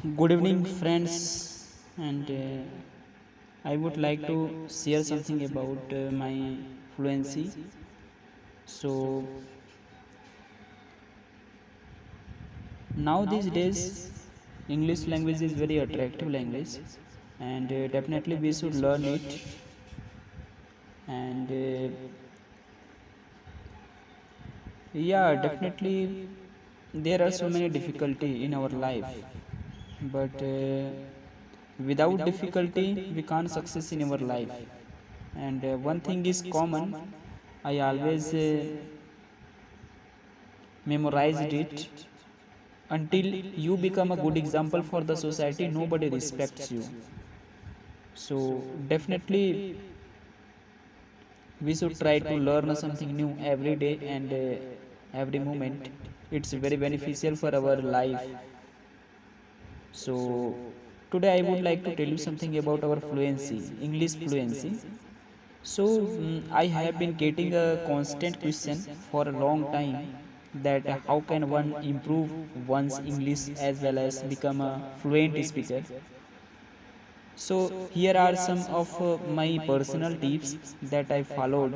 Good evening, friends, and I would like to share something about my fluency. So, now these days, English language is very attractive language, and definitely we should learn it. And yeah, definitely there are so many difficulty in our life, but without difficulty we can't success in our life. And one thing is common. I always memorized it. Until you become a good example for the society, nobody respects you. So definitely we should try to learn something new every day and every moment. It's very beneficial for our life. So today I would like to tell you something about our fluency, English fluency. So I have been getting a constant question for a long time, that how can one improve one's English as well as become a fluent speaker. So here are some of my personal tips that I followed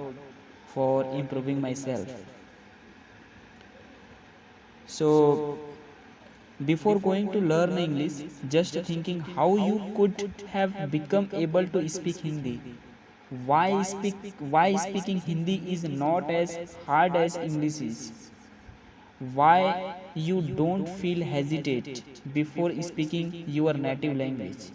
for improving myself. So before going to learn English, just thinking how you could have become able to speak Hindi. Why speaking Hindi is not as hard as English is. Why you don't feel hesitate before speaking your native language.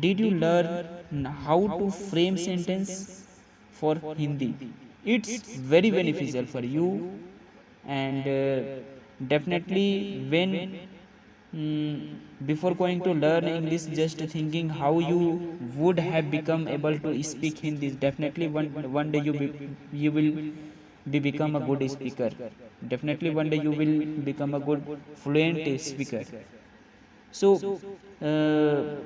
Did you learn how to frame sentence for Hindi? It's very beneficial for you. And definitely when before going to learn English, just thinking how you would have become able to speak Hindi, definitely one day you will be become a good speaker. Definitely one day you will become a good fluent speaker. So uh,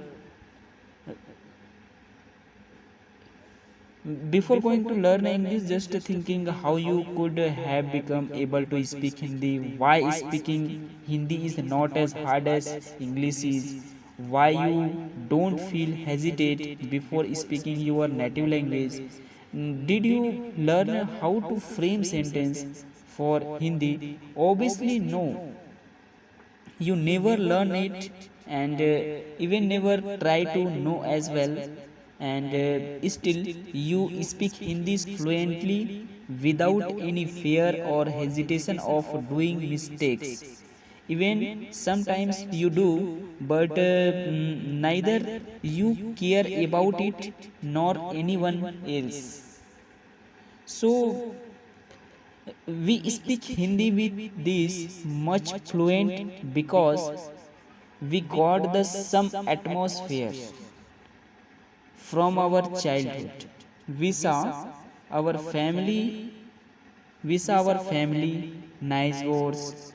before going to learn English, just thinking how you could have become able to speak Hindi. Why speaking Hindi is not as hard as English is. Why you don't feel hesitate before speaking your native language. Did you learn how to frame sentence for Hindi? Obviously no, you never learn it, and even never try to know as well. And still you speak Hindi fluently without any fear or hesitation of doing mistakes. Even sometimes you do, but neither you care about it nor anyone else. So we speak Hindi with this much fluent because we got the some atmosphere from our childhood. We saw our family, we saw our family, neighbors,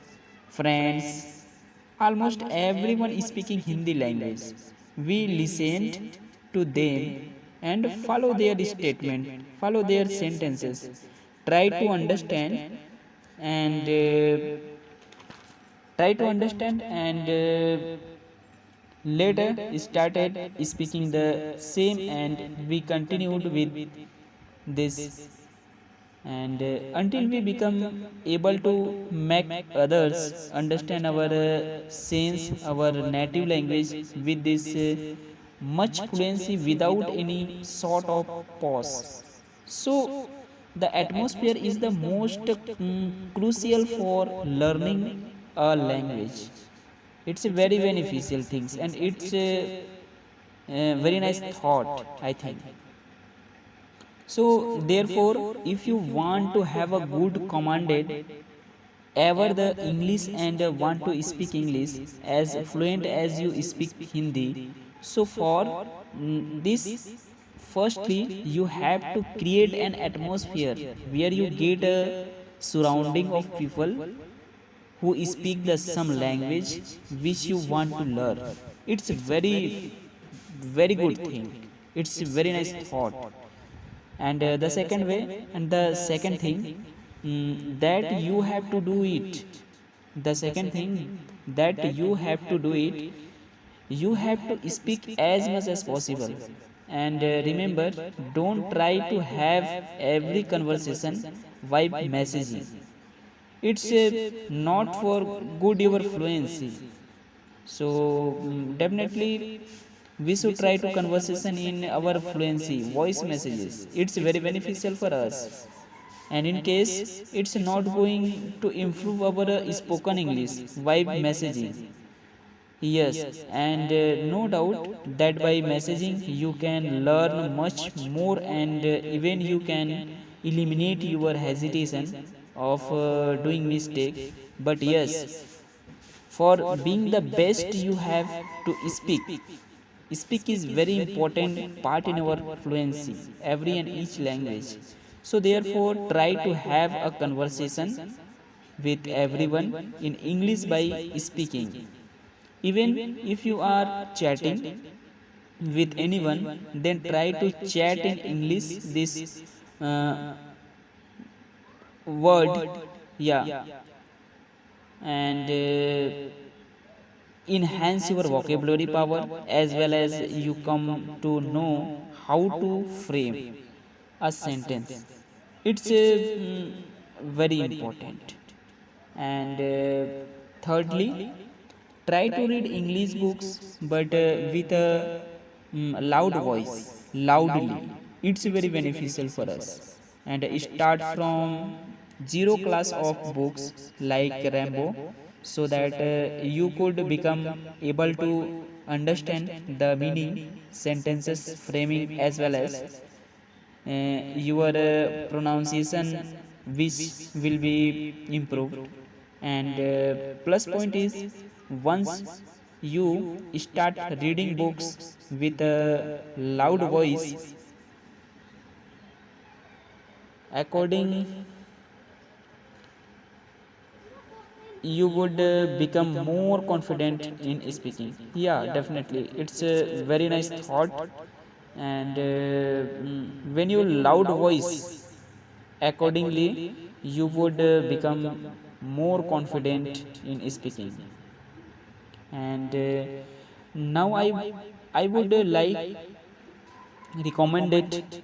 friends, almost everyone speaking Hindi language. We listened to them and follow their statement, follow their sentences, try to understand and later started speaking the same, and we continued with this. And until we become able to make others understand our sense, our native language with this much fluency without any sort of pause. So the atmosphere is the most crucial for learning a language. It's a very beneficial things, and it's a very nice thought, I think. So therefore if you want to have a good commanded ever the English and want to speak English as fluent as you speak Hindi, so for this, firstly you have to create an atmosphere where you get a surrounding of people who speak the some language which you want to learn. It's a very good thing. It's a very nice thought. And the second way, and the second thing, that you have to do it. The second thing, that you have to do it. You have to speak as much as possible. And remember, don't try to have every conversation by messaging. It's not for good your fluency. So definitely we should try to conversation in our fluency voice messages. It's very beneficial for us. And in case it's not going to improve our spoken English by messaging, yes, and no doubt that by messaging you can learn much more, and even you can eliminate your hesitation of doing mistake. But yes, for being the best you have to speak is very important part in our fluency every and each language. So therefore try to have a conversation with everyone in English by speaking. Even if you are chatting with anyone, then try to chat in English this uh, word, yeah, and enhance your vocabulary power, as well as you come to know how to frame a sentence. It's very important. And thirdly, try to read English books, but with a loud voice, loudly. It's very beneficial for us. And start from zero class of books like Rambo, so that you could become able to understand the meaning, sentences, framing, as well as your pronunciation, which will be improved. And plus point is, once you start reading books with a loud voice, according you would become more confident in speaking. Yeah, definitely, it's a very nice thought. And when you loud voice, accordingly you would become more confident in speaking. And now I would like recommend it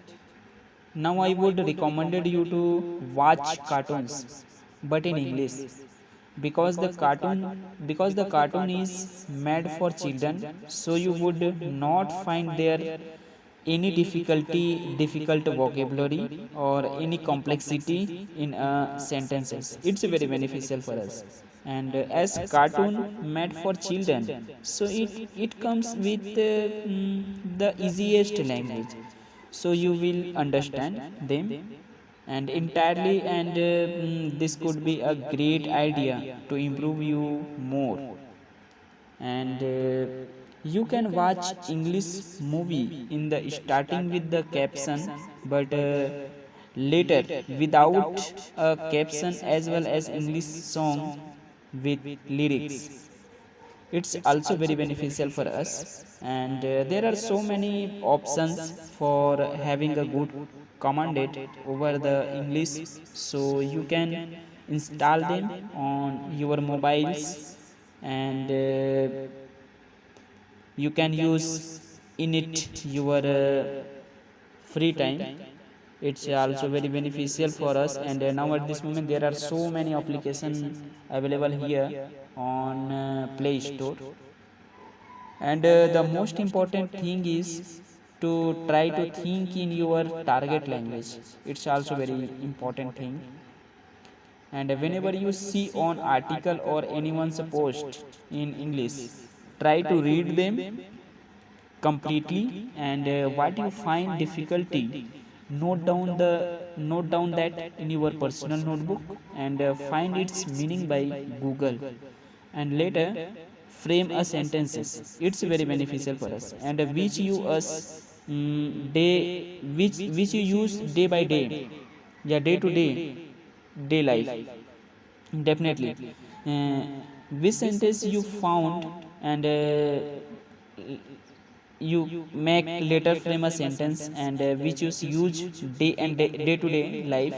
now I would recommended you to watch cartoons, but in English, because the cartoon is made for children, so you would not find there any difficult vocabulary or any complexity in sentences. It's very beneficial for us. And as cartoon made for children, so it comes with the easiest language, so you will understand them and entirely. And this could be a great idea to improve you more. And you can watch English movie in the starting with the caption, but later without a caption, as well as English song with lyrics. It's also very beneficial for us. And there are so many options for having a good commanded over the English, so you can install them on your mobiles. And you can use in it your free time. It's also very beneficial for us. And now at this moment there are so many applications available here on Play Store. And the most important thing is to try to think in your target language. It's also very important thing. And whenever you see on article or anyone's post in English, try to read them completely. And what you find difficulty, note down that in your personal notebook, and find its meaning by Google, and later frame a sentences. It's very beneficial for us. And which you us day which you use day by day, yeah, day to day life. Definitely, uh, which sentence you found, and you make later frame a sentence, and which you use day to day life,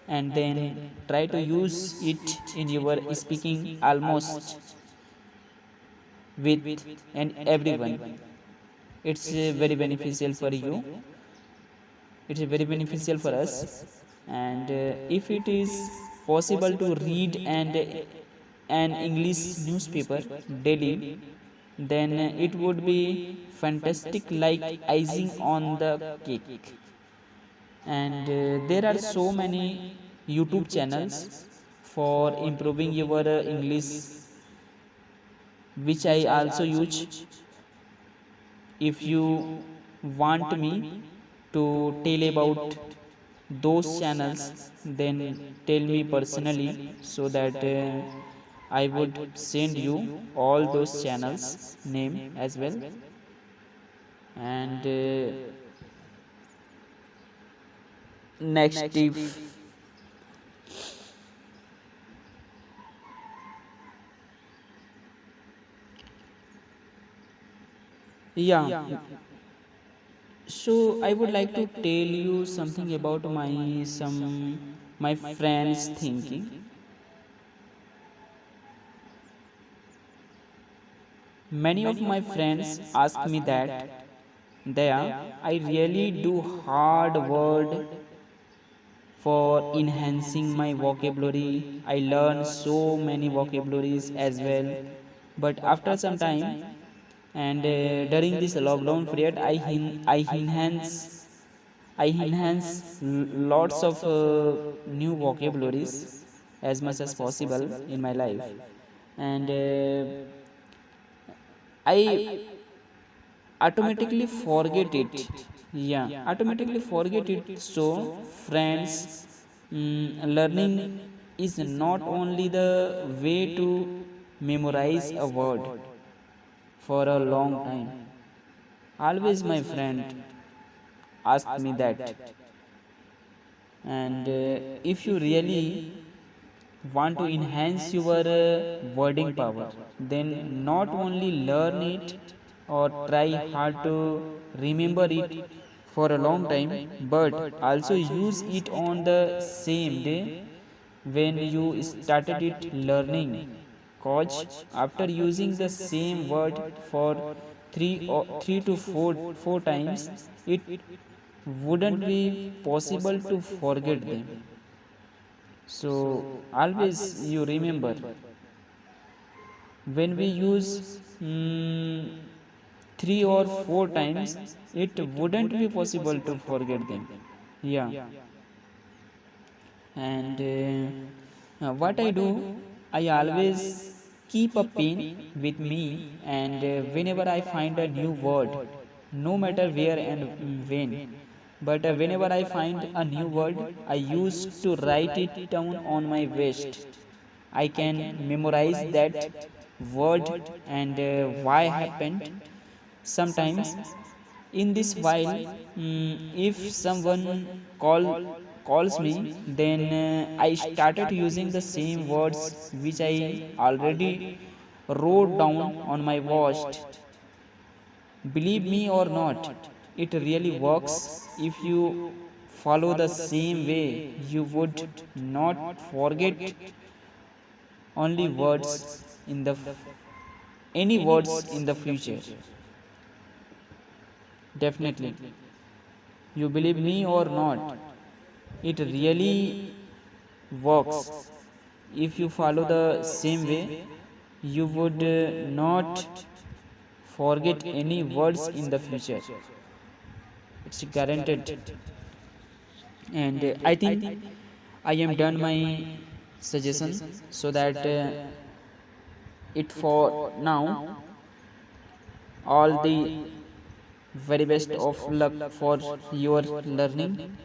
and then try to use it in your speaking almost with and everyone. It's very beneficial for you. It's very beneficial for us. And if it is possible to read and an English newspaper daily, then it would be fantastic, like icing on the cake. And there are so many YouTube channels for improving your English, which I also use. If you want me to tell about those channels, then tell me personally, so that I would send you all those channels name as well. And next, if yeah, so I would like to tell you something about my friends thinking. Many of my friends ask me that I really do hard word for enhancing my vocabulary. I learn so many vocabularies as well. But after some time, and during this lockdown period, I enhance lots of new vocabularies as much as possible in my life. And I automatically forget it. Yeah, automatically forget it. So friends, learning is not only the way to memorize a word for a long time. Always my friend asked me that. And if you really want to enhance your wording power, then not only learn it or try hard to remember it for a long time, but also use it on the same day when you started it learning. Cause after using the same word for three to four times, it wouldn't be possible to forget them. So always you remember, when we use three or four times, it wouldn't be possible to forget them. Yeah. And what I do, I always keep a pen with me. And whenever I find a new word, no matter where and when, but whenever I find a new word, I used to write it down on my waist. I can memorize that word and why happened. Sometimes in this while, if someone calls me, then I started using the same words which I already wrote down on my watch. Believe me or not, it really works. If you follow the same way, you would not forget only words in the any words in the future. Definitely. You believe me or not, it really works. If you follow the same way, you would not forget any words in the future. It's guaranteed. And I think I am done my suggestion, so that it for now. All the very best of luck for your learning,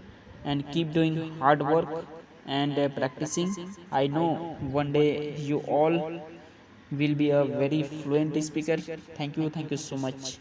and keep doing hard work and practicing. I know one day you all will be a very fluent speaker. Thank you so much.